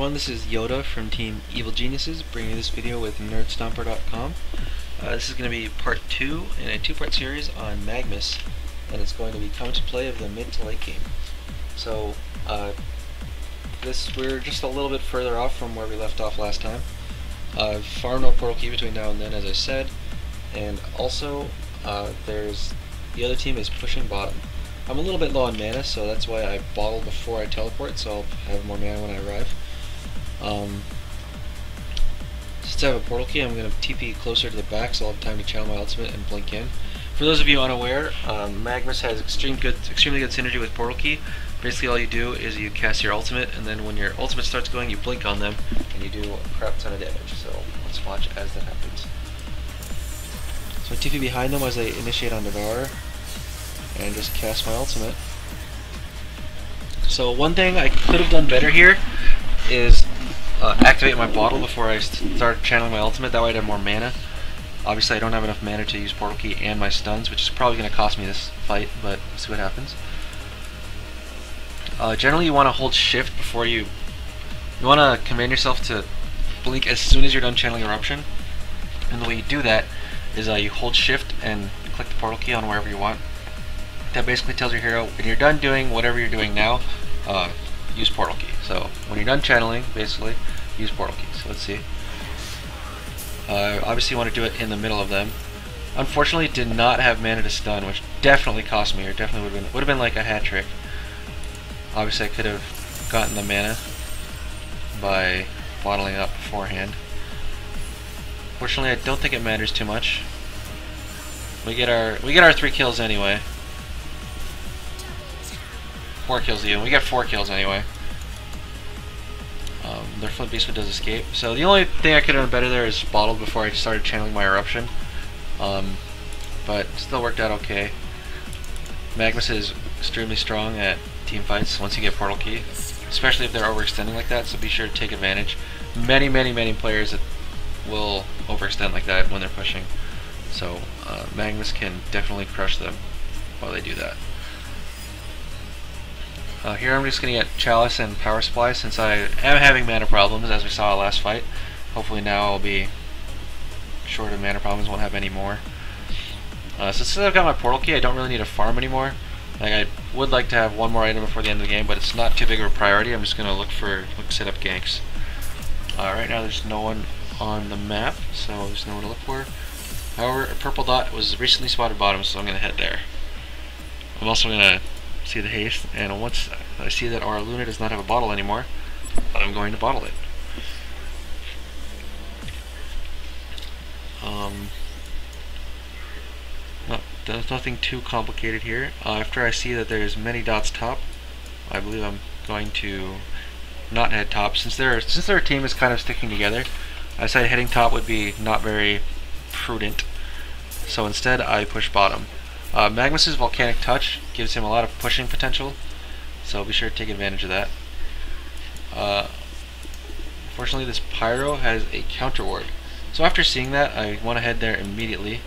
everyone, this is Yoda from Team Evil Geniuses, bringing you this video with Nerdstomper.com. This is going to be part 2 in a two-part series on Magmus, and it's going to be come to play of the mid to late game. So, we're just a little bit further off from where we left off last time. Farm no portal key between now and then, as I said, and also the other team is pushing bottom. I'm a little bit low on mana, so that's why I bottle before I teleport, so I'll have more mana when I arrive. Since I have a portal key, I'm going to TP closer to the back, so I'll have time to channel my ultimate and blink in. For those of you unaware, Magmus has extremely good synergy with portal key. Basically all you do is you cast your ultimate, and then when your ultimate starts going, you blink on them, and you do a crap ton of damage. So let's watch as that happens. So I TP behind them as I initiate on Devourer, and just cast my ultimate. So one thing I could have done better here is activate my bottle before I start channeling my ultimate. That way I'd have more mana. Obviously I don't have enough mana to use portal key and my stuns, which is probably going to cost me this fight, but we'll see what happens. Generally you want to hold shift before you want to command yourself to blink as soon as you're done channeling Eruption. And the way you do that is you hold shift and click the portal key on wherever you want. That basically tells your hero, when you're done doing whatever you're doing now, use portal key. So when you're done channeling, basically, use portal key. So let's see. Obviously you want to do it in the middle of them. Unfortunately, did not have mana to stun, which definitely cost me, or definitely would have been like a hat trick. Obviously I could have gotten the mana by bottling up beforehand. Fortunately, I don't think it matters too much. We get our 3 kills anyway. 4 kills even. We got 4 kills anyway. Their Flint Beastwood does escape. So the only thing I could have done better there is bottled before I started channeling my Eruption. But still worked out okay. Magmus is extremely strong at team fights once you get portal key, especially if they're overextending like that, so be sure to take advantage. Many players that will overextend like that when they're pushing. So Magmus can definitely crush them while they do that. Here I'm just going to get Chalice and Power Supply since I am having mana problems, as we saw last fight. Hopefully now I'll be short of mana problems, won't have any more. Since I've got my portal key, I don't really need to farm anymore. Like, I would like to have one more item before the end of the game, but it's not too big of a priority. I'm just going to set up ganks. Right now there's no one on the map, so there's no one to look for. However, a purple dot was recently spotted bottom, so I'm going to head there. I'm also going to see the haste, and once I see that our Luna does not have a bottle anymore, I'm going to bottle it. There's nothing too complicated here. After I see that there's many dots top, I believe I'm going to not head top. Since their team is kind of sticking together, I decided heading top would be not very prudent. So instead I push bottom. Magmus's Volcanic Touch gives him a lot of pushing potential, so be sure to take advantage of that. Fortunately, this Pyro has a counter ward, so after seeing that, I want to head there immediately,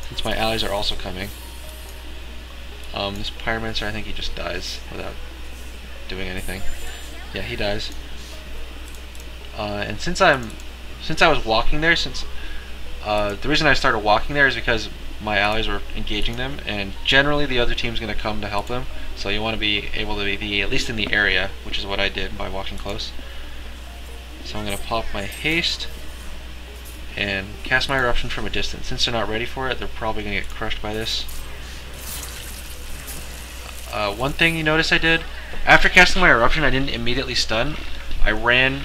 since my allies are also coming. This Pyromancer, I think he just dies without doing anything. Yeah, he dies. And since I was walking there, the reason I started walking there is because my allies were engaging them, and generally the other team's going to come to help them, so you want to be able to be at least in the area, which is what I did by walking close. So I'm going to pop my haste and cast my Eruption from a distance. Since they're not ready for it, they're probably going to get crushed by this. One thing you notice I did, after casting my Eruption, I didn't immediately stun. I ran,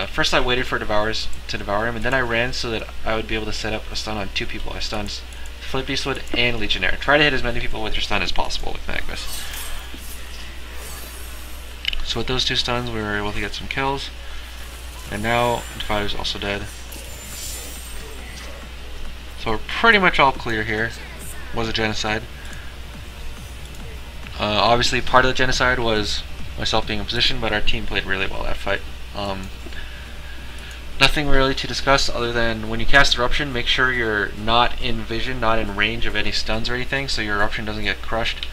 first I waited for Devourers to devour him, and then I ran so that I would be able to set up a stun on 2 people. I stunned Flint Beastwood and Legionnaire. Try to hit as many people with your stun as possible with Magmus. So with those 2 stuns, we were able to get some kills. And now Defiler's also dead. So we're pretty much all clear here. Was a genocide. Obviously part of the genocide was myself being in position, but our team played really well that fight. Nothing really to discuss other than when you cast Eruption, make sure you're not in vision, not in range of any stuns or anything, so your Eruption doesn't get crushed.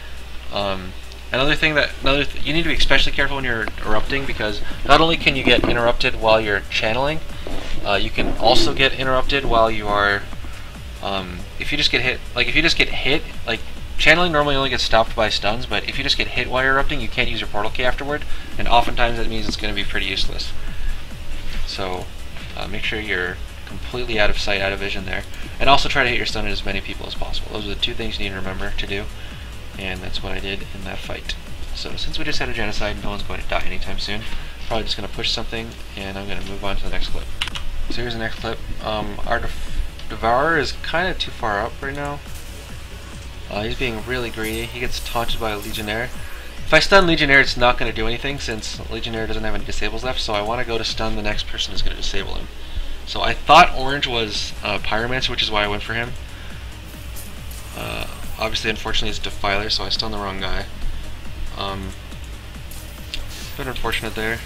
You need to be especially careful when you're erupting, because not only can you get interrupted while you're channeling, you can also get interrupted while you are, if you just get hit, like channeling normally only gets stopped by stuns, but if you just get hit while you're erupting, you can't use your portal key afterward, and oftentimes that means it's going to be pretty useless. So make sure you're completely out of sight, out of vision there, and also try to hit your stun at as many people as possible. Those are the two things you need to remember to do, and that's what I did in that fight. So since we just had a genocide, no one's going to die anytime soon. Probably just going to push something, and I'm going to move on to the next clip. So here's the next clip. Our Devourer is kind of too far up right now. He's being really greedy. He gets taunted by a Legionnaire. If I stun Legionnaire, it's not going to do anything since Legionnaire doesn't have any disables left, so I want to go to stun the next person who's going to disable him. So I thought orange was Pyromancer, which is why I went for him. Obviously, unfortunately, it's Defiler, so I stunned the wrong guy. Bit unfortunate there.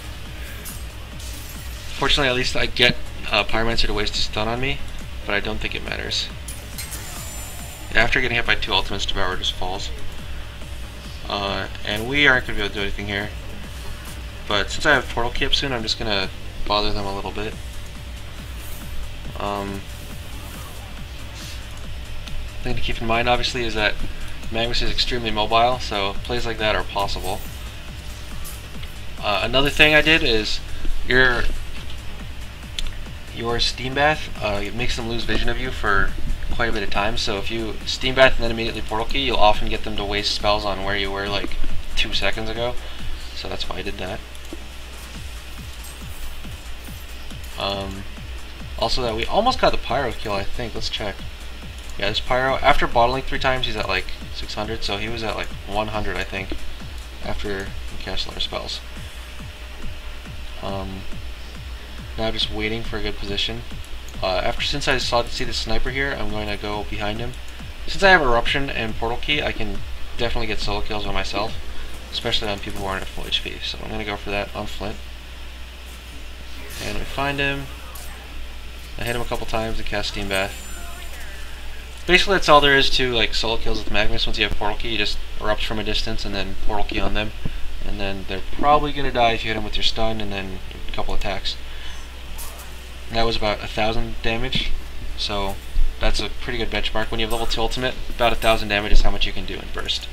Fortunately, at least I get Pyromancer to waste his stun on me, but I don't think it matters. After getting hit by 2 ultimates, Devourer just falls. And we aren't going to be able to do anything here. But since I have Portal Key up soon, I'm just going to bother them a little bit. Thing to keep in mind, obviously, is that Magmus is extremely mobile, so plays like that are possible. Another thing I did is your Steam Bath, it makes them lose vision of you for quite a bit of time, so if you Steam Bath and then immediately Portal Key, you'll often get them to waste spells on where you were like 2 seconds ago, so that's why I did that. Also that we almost got the Pyro kill, I think. Let's check. Yeah, this Pyro, after bottling 3 times, he's at like 600, so he was at like 100, I think, after we cast our spells. Now just waiting for a good position. Since I see the sniper here, I'm going to go behind him. Since I have Eruption and Portal Key, I can definitely get solo kills on myself, especially on people who aren't at full HP. So I'm going to go for that on Flint. And we find him. I hit him a couple times and cast Steam Bath. Basically, that's all there is to like solo kills with Magmus. Once you have Portal Key, you just erupt from a distance and then Portal Key on them, and then they're probably going to die if you hit them with your stun and then a couple attacks. That was about 1,000 damage, so that's a pretty good benchmark. When you have level 2 ultimate, about 1,000 damage is how much you can do in burst.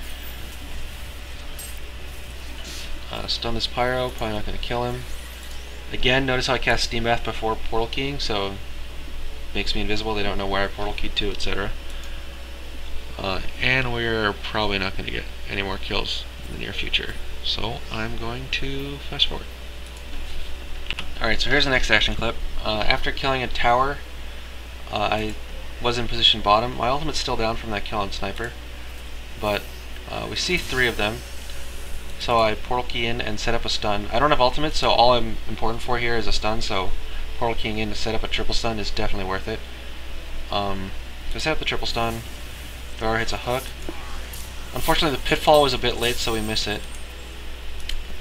Stun this Pyro, probably not going to kill him. Again, notice how I cast Steam Bath before Portal Keying, so it makes me invisible, they don't know where I Portal Keyed to, etc. And we're probably not going to get any more kills in the near future, so I'm going to fast forward. Alright, so here's the next action clip. After killing a tower, I was in position bottom. My ultimate's still down from that kill on Sniper, but we see 3 of them. So I Portal Key in and set up a stun. I don't have ultimate, so all I'm important for here is a stun, so Portal Keying in to set up a triple stun is definitely worth it. So set up the triple stun, Devourer hits a hook. Unfortunately, the Pitfall was a bit late, so we miss it.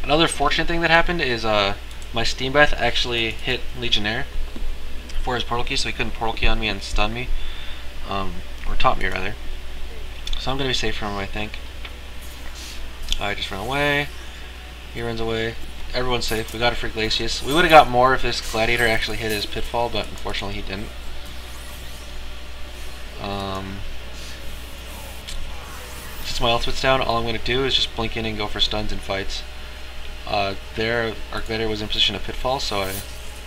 Another fortunate thing that happened is my Steam Bath actually hit Legionnaire for his Portal Key, so he couldn't Portal Key on me and stun me. Or taunt me, rather. So I'm going to be safe from him, I think. I just run away. He runs away. Everyone's safe. We got a free Glacius. We would have got more if this Gladiator actually hit his Pitfall, but unfortunately he didn't. Since my ultimate's down, all I'm going to do is just blink in and go for stuns and fights. There, our Gladiator was in position of Pitfall, so I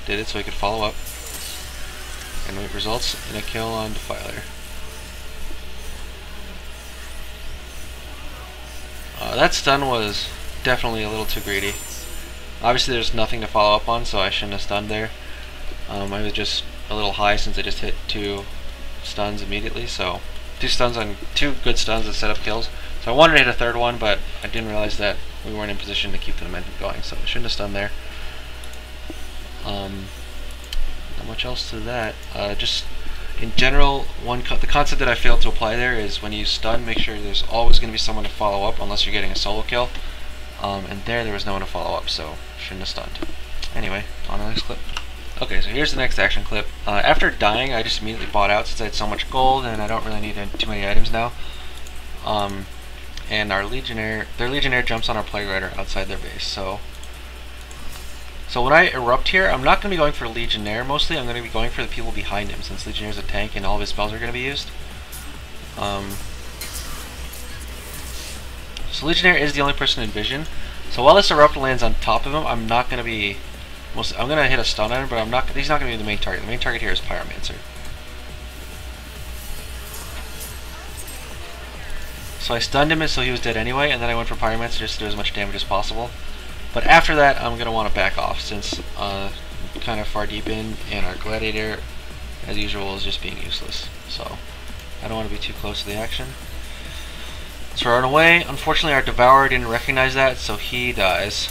did it so he could follow up. And it results in a kill on Defiler. That stun was definitely a little too greedy. Obviously there's nothing to follow up on, so I shouldn't have stunned there. I was just a little high since I just hit 2 stuns immediately, so 2 good stuns that set up kills. So I wanted to hit a 3rd one, but I didn't realize that we weren't in position to keep the momentum going, so I shouldn't have stunned there. Not much else to that. Just in general, the concept that I failed to apply there is when you stun, make sure there's always going to be someone to follow up unless you're getting a solo kill. And there was no one to follow up, so shouldn't have stunned. Anyway, on to the next clip. Okay, so here's the next action clip. After dying, I just immediately bought out since I had so much gold and I don't really need too many items now. and their Legionnaire jumps on our Plague Rider outside their base. So when I erupt here, I'm not going to be going for Legionnaire mostly. I'm going to be going for the people behind him, since Legionnaire's a tank and all of his spells are going to be used. So Legionnaire is the only person in vision. So while this erupt lands on top of him, I'm not going to be... I'm going to hit a stun on him, but he's not going to be the main target. The main target here is Pyromancer. So I stunned him so he was dead anyway, and then I went for Pyromancer just to do as much damage as possible. But after that, I'm going to want to back off, since I'm kind of far deep in, and our Gladiator, as usual, is just being useless. So I don't want to be too close to the action. So run away. Unfortunately, our Devourer didn't recognize that, so he dies.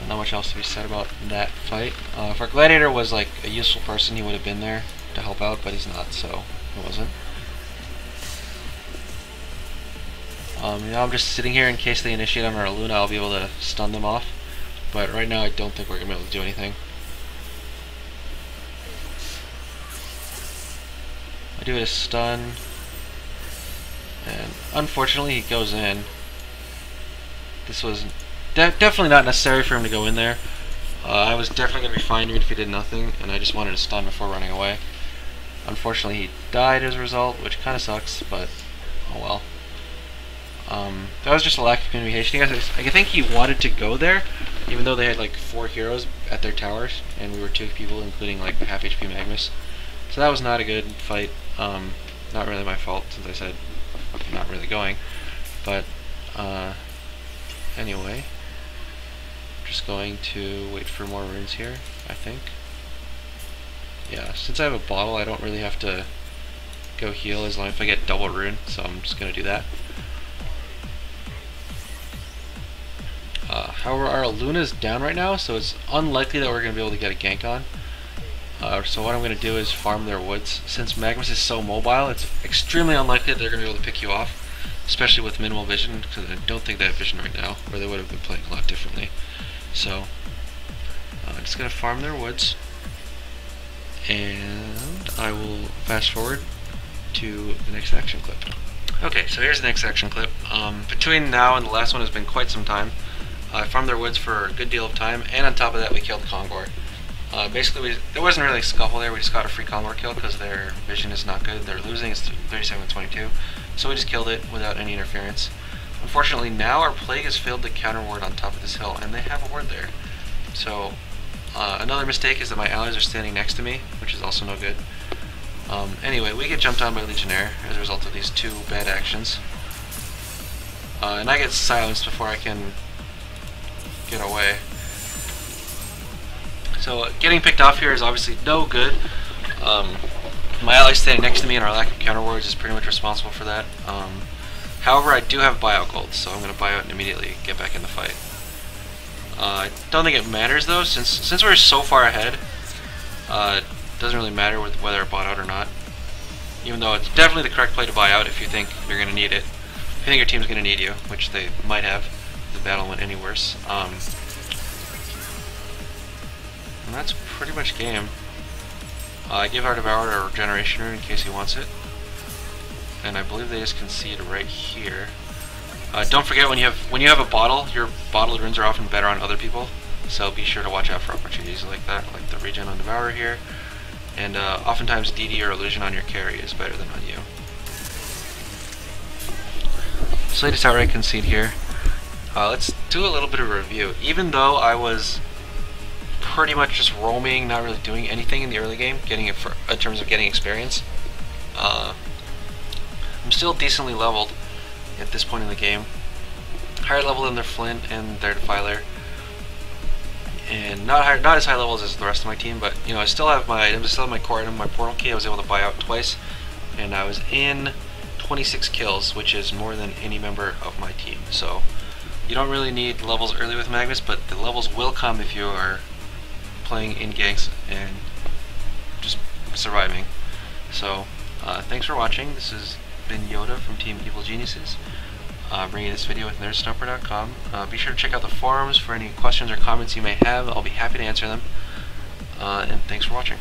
Not much else to be said about that fight. If our Gladiator was like a useful person, he would have been there to help out, but he's not, so it wasn't. Now I'm just sitting here in case they initiate on our Luna. I'll be able to stun them off, but right now I don't think we're going to be able to do anything. I do a stun, and unfortunately he goes in. This was definitely not necessary for him to go in there. I was definitely going to be fine even if he did nothing, and I just wanted to stun before running away. Unfortunately he died as a result, which kind of sucks, but oh well. That was just a lack of communication. I think he wanted to go there, even though they had like 4 heroes at their towers, and we were 2 people, including like the half HP Magmus. So that was not a good fight. Not really my fault, since I said I'm not really going. But anyway, just going to wait for more runes here, I think. Yeah, since I have a bottle, I don't really have to go heal as long as I get double rune, so I'm just going to do that. However, our Luna's down right now, so it's unlikely that we're going to be able to get a gank on. So what I'm going to do is farm their woods. Since Magmus is so mobile, it's extremely unlikely that they're going to be able to pick you off, especially with minimal vision, because I don't think they have vision right now, or they would have been playing a lot differently. So I'm just going to farm their woods, and I will fast forward to the next action clip. Okay, so here's the next action clip. Between now and the last one has been quite some time. I farmed their woods for a good deal of time, and on top of that we killed Kongor. Basically, there wasn't really a scuffle there. We just got a free Kongor kill because their vision is not good. They're losing. It's 37-22. So we just killed it without any interference. Unfortunately, now our Plague has failed to counter ward on top of this hill, and they have a ward there. So another mistake is that my allies are standing next to me, which is also no good. Anyway, we get jumped on by Legionnaire as a result of these 2 bad actions. And I get silenced before I can get away. So getting picked off here is obviously no good. My allies standing next to me and our lack of counter wards is pretty much responsible for that. However, I do have buyout gold, so I'm going to buy out and immediately get back in the fight. I don't think it matters though, since we're so far ahead. It doesn't really matter whether I bought out or not. Even though it's definitely the correct play to buy out if you think you're going to need it. If you think your team's going to need you, which they might have if the battle went any worse. And that's pretty much game. I give our Devourer a regeneration rune in case he wants it. And I believe they just concede right here. Don't forget, when you have a bottle, your bottled runes are often better on other people. So be sure to watch out for opportunities like that, like the regen on Devourer here. And oftentimes DD or illusion on your carry is better than on you. So they just outright concede here. Let's do a little bit of a review. Even though I was pretty much just roaming, not really doing anything in the early game, in terms of getting experience, I'm still decently leveled at this point in the game. Higher level than their Flint and their Defiler, and not as high levels as the rest of my team, but you know, I still have my core item, my portal key. I was able to buy out twice, and I was in 26 kills, which is more than any member of my team. So you don't really need levels early with Magmus, but the levels will come if you are playing in ganks and just surviving. So thanks for watching. This has been Yoda from Team Evil Geniuses, bringing this video with Nerdstomper.com. Be sure to check out the forums for any questions or comments you may have. I'll be happy to answer them. And thanks for watching.